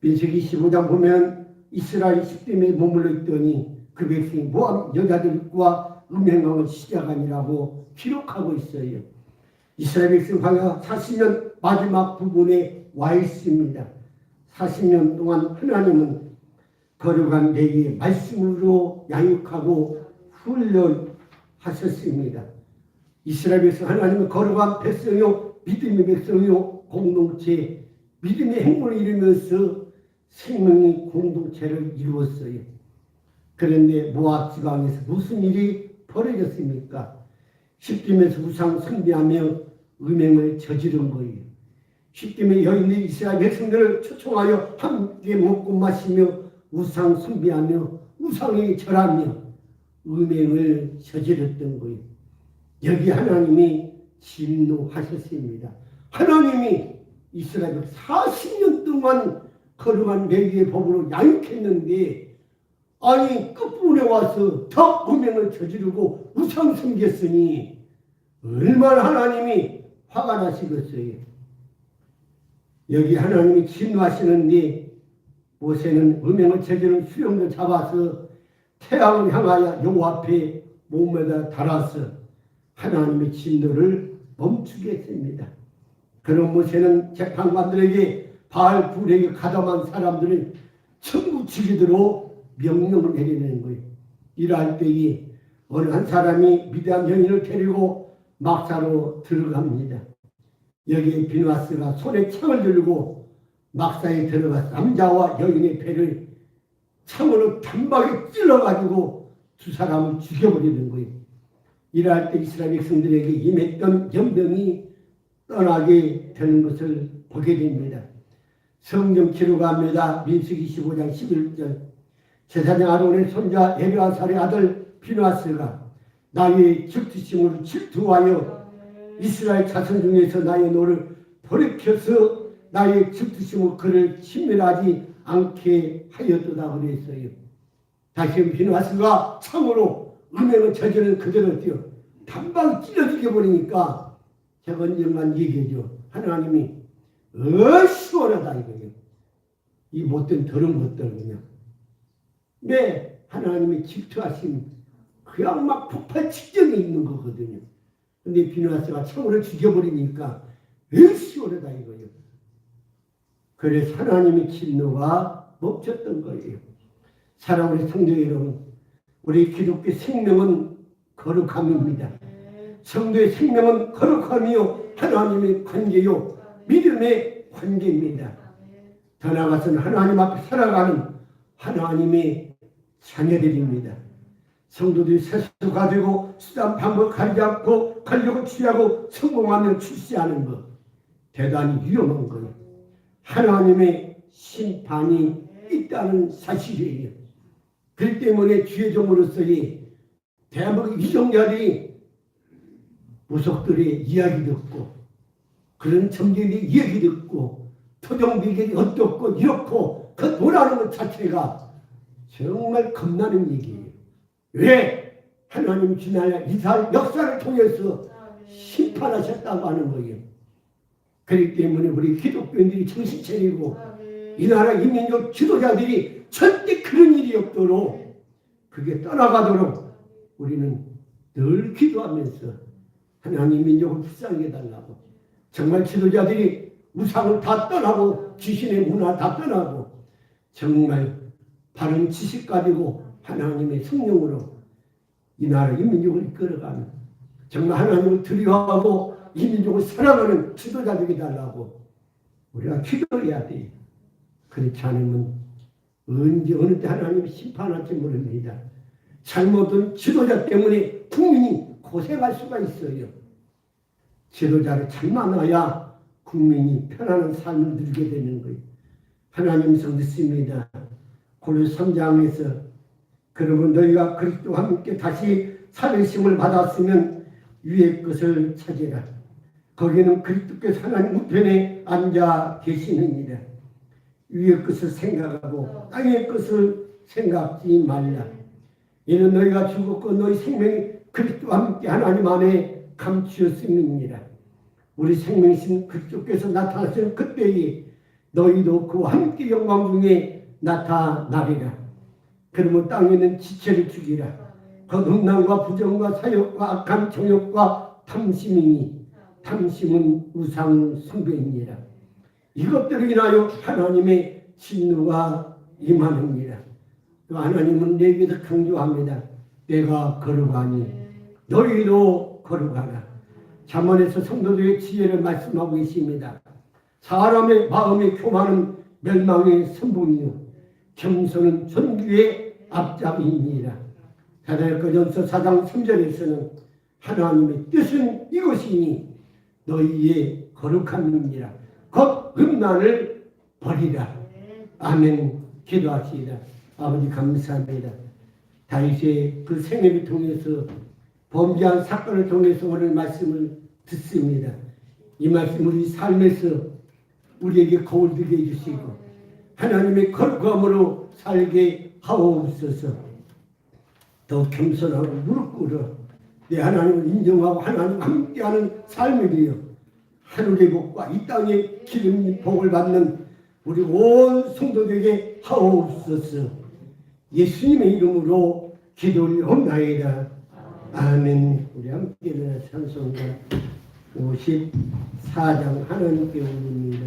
민수기 15장 보면 이스라엘 십김에 머물러 있더니 그 백성이 모압 여자들과 음행함을 시작하니라고 기록하고 있어요. 이스라엘 백성 광야 40년 마지막 부분에 와 있습니다. 40년 동안 하나님은 거룩한 내게 말씀으로 양육하고 훈련하셨습니다. 이스라엘 백성 하나님은 거룩한 백성이요 믿음의 백성이요 공동체 믿음의 행보를 이루면서 생명의 공동체를 이루었어요. 그런데 모압 지방에서 무슨 일이 벌어졌습니까? 십김에서 우상 숭배하며 음행을 저지른 거예요. 십김의 여인들이 이스라엘 백성들을 초청하여 함께 먹고 마시며 우상 숭배하며 우상에 절하며 음행을 저질렀던 거예요. 여기 하나님이 진노하셨습니다. 하나님이 이스라엘 40년 동안 거룩한 레위의 법으로 양육했는데 아니 끝부분에 와서 더 음행을 저지르고 우상 섬겼으니 얼마나 하나님이 화가 나시겠어요. 여기 하나님이 진노하시는데 모세는 음행을 저지른 수령을 잡아서 태양을 향하여 여호와 앞에 몸에다 달아서 하나님의 진노를 멈추게 했습니다. 그런 모세는 재판관들에게 바알 불에게 가담한 사람들을 전부 죽이도록 명령을 내리는 거예요. 이러할 때에 어느 한 사람이 미디안 여인을 데리고 막사로 들어갑니다. 여기에 비누아스가 손에 창을 들고 막사에 들어가서 남자와 여인의 배를 창으로 단박에 찔러가지고 두 사람을 죽여버리는 거예요. 이러할 때 이스라엘 백성들에게 임했던 연병이 떠나게 되는 것을 보게 됩니다. 성경 기록합니다. 민수기 15장 11절 제사장 아론의 손자 엘르아살의 아들 비누아스가 나의 질투심으로 질투하여 이스라엘 자손 중에서 나의 노를 돌이켜서 나의 질투심으로 그를 친밀하지 않게 하였도다 그랬어요. 다시 비누아스가 창으로 음행을 저지른 그대로 뛰어 단방 찢어지게 버리니까 저건일만 얘기해줘. 하나님이 시원하다 이거예요. 이 못된 더러운 것들 그냥. 네, 하나님의 질투하심 그냥 막 폭발 직전에 있는 거거든요. 근데 비누아스가 창으로 죽여버리니까 시원하다 이거예요. 그래서 하나님의 진노가 멈췄던 거예요. 사랑하는 성도 여러분, 우리 기독교 생명은 거룩함입니다. 성도의 생명은 거룩함이요 하나님의 관계요 믿음의 관계입니다. 더 나아가서는 하나님 앞에 살아가는 하나님의 자녀들입니다. 성도들이 세수가 되고 수단 방법 가리지 않고 권력을 취하고 성공하며 출세하는 것 대단히 위험한 거예요. 하나님의 심판이 있다는 사실이에요. 그렇기 때문에 주의 종으로서의 대한민국 위정자들이 무속들의 이야기 듣고 그런 점쟁이 이야기 듣고 토종비결이 어떻고 이렇고 그 노라는 것 자체가 정말 겁나는 얘기예요. 왜? 하나님 지난 이스라엘 역사를 통해서 심판하셨다고 하는 거예요. 그렇기 때문에 우리 기독교인들이 정신 차리고 이 나라 인민족 지도자들이 절대 그런 일이 없도록 그게 떠나가도록 우리는 늘 기도하면서 하나님 민족을 불쌍히 해달라고, 정말 지도자들이 우상을 다 떠나고 귀신의 문화 다 떠나고 정말 바른 지식 가지고 하나님의 성령으로 이 나라 인민족을 이끌어가는, 정말 하나님을 두려워하고 이 민족을 사랑하는 지도자들이 달라고 우리가 기도해야 돼요. 그렇지 않으면 언제 어느 때 하나님이 심판할지 모릅니다. 잘못된 지도자 때문에 국민이 고생할 수가 있어요. 지도자를 잘 만나야 국민이 편안한 삶을 누리게 되는 거예요. 하나님 성 듣습니다. 고린도서 3장에서 그러면 너희가 그리스도와 함께 다시 살으심을 받았으면 위의 것을 찾으라. 거기는 그리스도께서 하나님 우편에 앉아 계시느니라. 위의 것을 생각하고 땅의 것을 생각지 말라. 이는 너희가 죽었고 너희 생명이 그리스도와 함께 하나님 안에 감추었음이니라. 우리 생명이신 그리스도께서 나타나시는 그때에 너희도 그와 함께 영광 중에 나타나리라. 그러면 땅에 있는 지체를 죽이라. 거듭남과 부정과 사욕과 악한 정욕과 탐심이니 탐심은 우상 숭배이니라. 이것들을 인하여 하나님의 진노가 임하느니라. 또 하나님은 내게서 강조합니다. 내가 거룩하니 너희도 거룩하라. 잠언에서 성도들의 지혜를 말씀하고 계십니다. 사람의 마음의 교만은 멸망의 선봉이요 겸손은 존귀의 앞잡이니라. 사도행전서 4장 3절에서는 하나님의 뜻은 이것이니 너희의 거룩함이니라. 곧 음란을 버리라. 아멘. 기도하시다. 아버지 감사합니다. 다윗의 그 생애를 통해서 범죄한 사건을 통해서 오늘 말씀을 듣습니다. 이 말씀 우리 삶에서 우리에게 거울 되게 해주시고 하나님의 거룩함으로 살게 하옵소서. 더 겸손하고 무릎 꿇어 내 하나님을 인정하고 하나님과 함께하는 삶이 되어 하늘의 복과 이 땅의 기름 복을 받는 우리 온 성도들에게 하옵소서. 예수님의 이름으로 기도하옵나이다. 아멘. 우리 함께 일어나 찬송가 54장 하나님께 올립니다.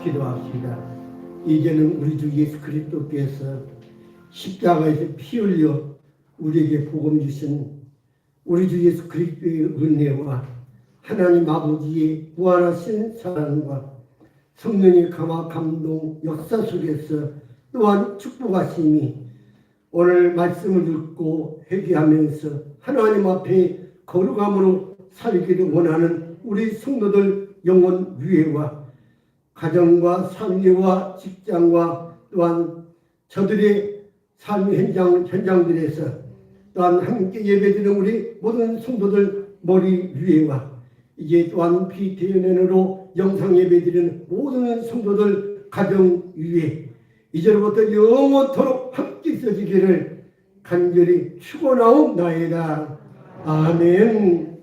기도합시다. 이제는 우리 주 예수 그리스도께서 십자가에서 피 흘려 우리에게 복음 주신 우리 주 예수 그리스도의 은혜와 하나님 아버지의 무한하신 사랑과 성령의 감화 감동 역사 속에서 또한 축복하심이 오늘 말씀을 듣고 회개하면서 하나님 앞에 거룩함으로 살기를 원하는 우리 성도들 영혼 위해와 가정과 삶과 직장과 또한 저들의 삶 현장들에서 또한 함께 예배드리는 우리 모든 성도들 머리 위에와 이제 또한 비대면으로 영상 예배드리는 모든 성도들 가정 위에 이제로부터 영원토록 함께 있어지기를 간절히 축원하옵나이다. 아멘.